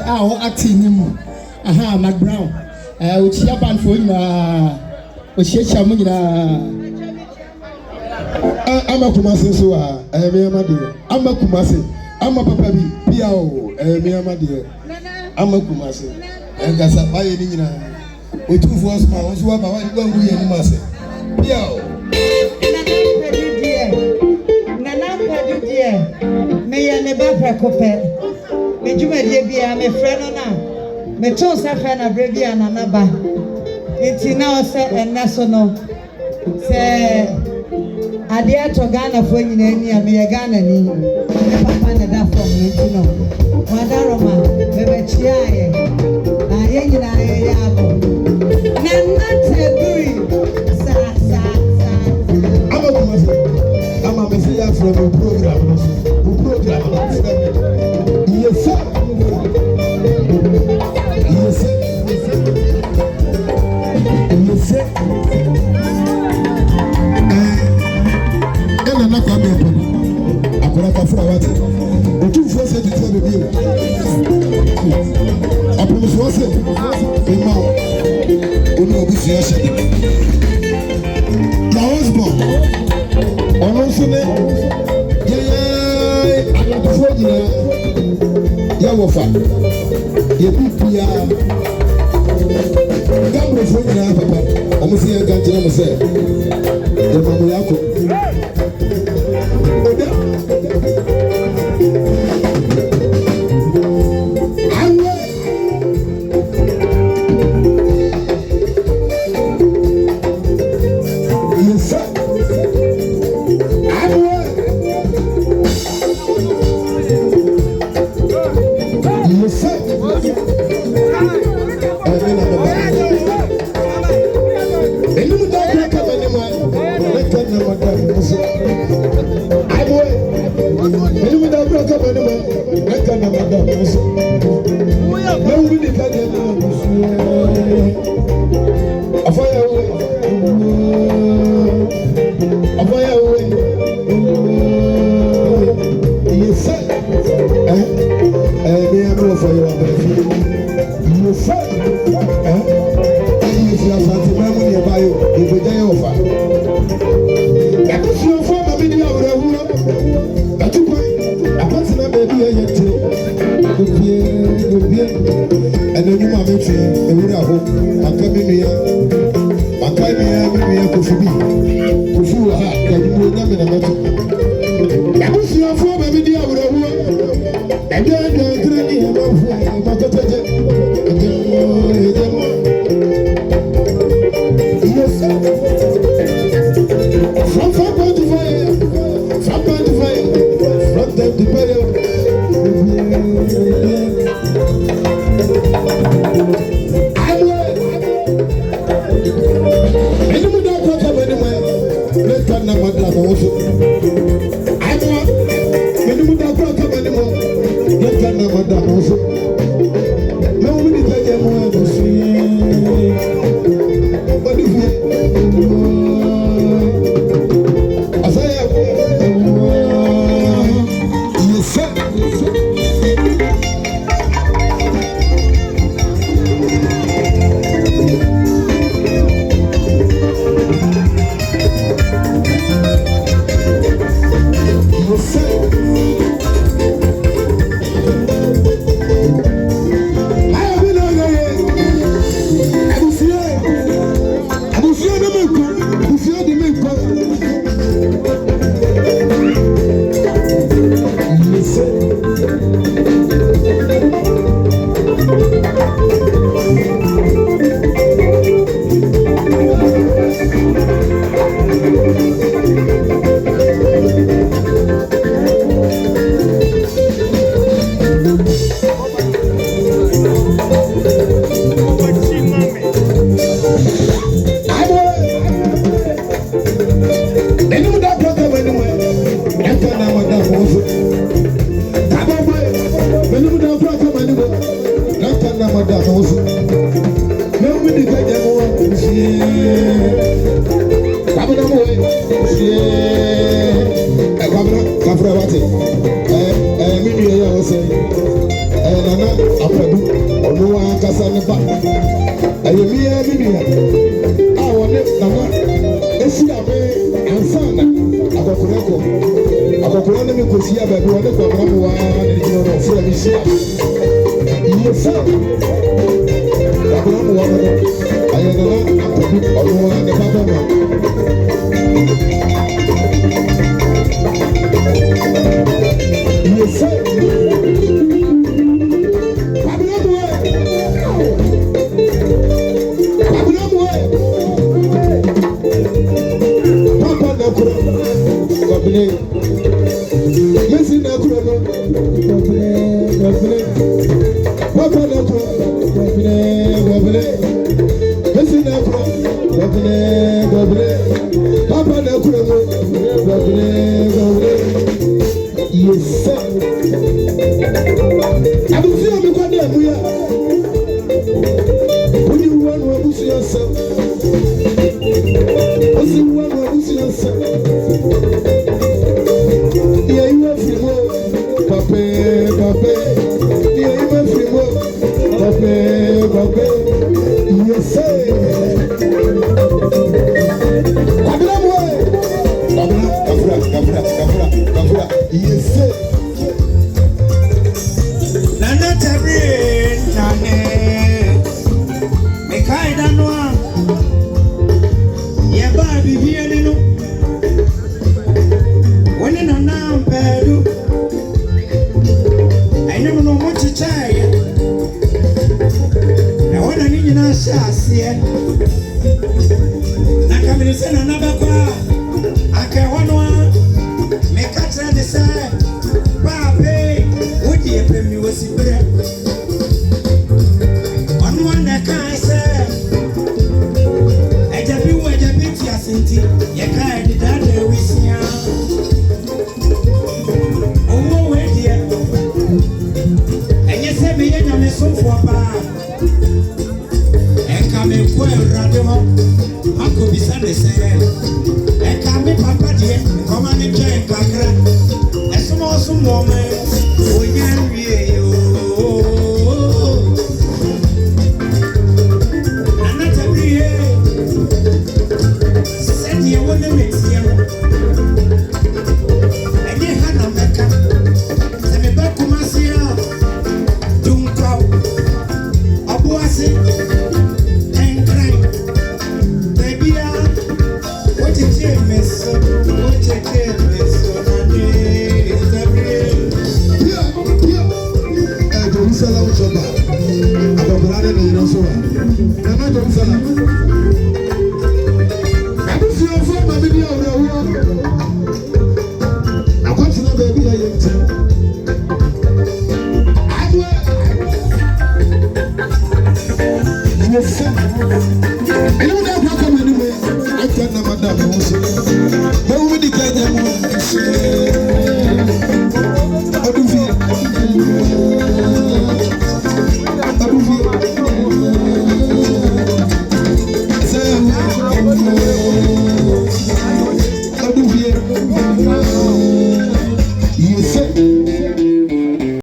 our acting aha Mac Brown uchia band for na uchia chamuna ama kumase so me amade ama kumase ama papa bi pia o me amade ama kumase engasa baye ni nyina otufu osma onso wa ba wa ni wu ye ni mase pia o nana kwadu die me ye ne ba prekope me dwumadie bia me frɛ no na me to sa fa na bre bia nana ba enti na o se enne so no se ade ato Ghana fo nyina ni a me ye Ghana ni me papa na da from enti no wadaroma me be chia ye na ye nyina ye ya abo nana teburi sa ama kumase ama me say ya from the program yes ena na kwa me akora ka fura wate otu fo se tete be bi apu so se e ma onu obi fi ose ya husband ono so ne fo nyina ya wofa ye bibia gambo fo nyina papa omo se ya ganjira mo se e mamu yako oda awe yes nana apadu ɔno ankasa ne ba ɛyɛ mia bibia a wɔne nana esi abe ansana akɔkora ne me kɔsi a baabi wɔne kɔbra mu waa ne gyina no ɔfrɛ me hyia yie sɛ kɔbra mu waa no ɛyɛ nana apadu ɔno ne ba bɛma yie sɛ Yesi na kuro no, papa na kuro, yesi na kuro, papa na kuro no, yes. Abusi omi kwa de muya, uni wanu abusi yasa, osi wanu abusi yasa. I don't know what I'm going to do. I can't never do